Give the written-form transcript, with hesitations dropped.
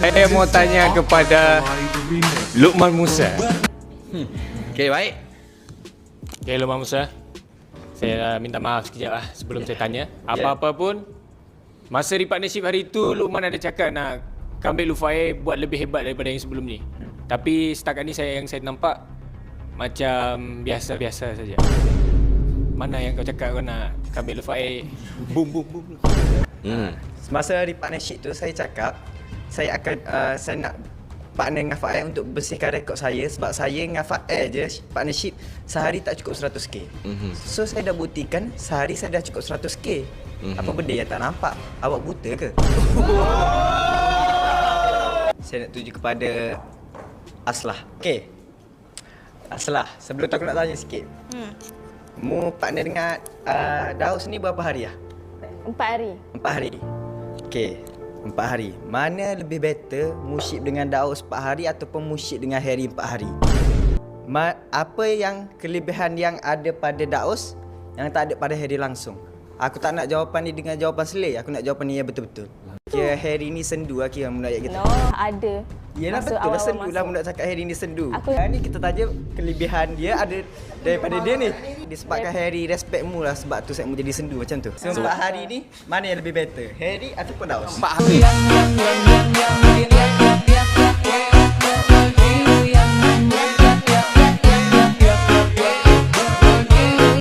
Saya mau tanya kepada Luqman Musa. Okey, baik. Okay, Luqman Musa. Saya minta maaf sekejap lah sebelum saya tanya. Apa-apa pun, masa di partnership hari itu, Luqman ada cakap nak Kambing Lufai buat lebih hebat daripada yang sebelum ni. Tapi setakat ni yang saya nampak macam biasa-biasa saja. Mana yang kau cakap kau nak Kambing Lufai boom boom boom? Semasa di partnership tu saya cakap saya akan saya nak partner dengan Fael untuk bersihkan rekod saya sebab saya dengan Fael je partnership sehari tak cukup 100k. So saya dah buktikan sehari saya dah cukup 100k. Apa benda yang tak nampak? Awak buta ke? Saya nak tuju kepada Aslah. Okey. Aslah, sebelum tu aku nak tanya sikit. Mu partner dengan Daus ni berapa hari lah? 4 hari. 4 hari. Okey, 4 hari. Mana lebih better musyib dengan Daus 4 hari ataupun musyib dengan Harry 4 hari? Apa yang kelebihan yang ada pada Daus yang tak ada pada Harry langsung? Aku tak nak jawapan ni dengan jawapan selai. Aku nak jawapan ni yang betul-betul. Kira Harry ni sendu lah kira muda ayat kita. No, ada. Yelah Masa betul lah sendu awal-awal lah masuk. muda cakap Harry ni sendu. Aku- Ni kita tanya kelebihan dia ada daripada dia ni. Disebabkan Harry respect mu lah sebab tu saya mu jadi sendu macam tu. So 4 hari ni mana yang lebih better? Harry ataupun Daus? 4 hari.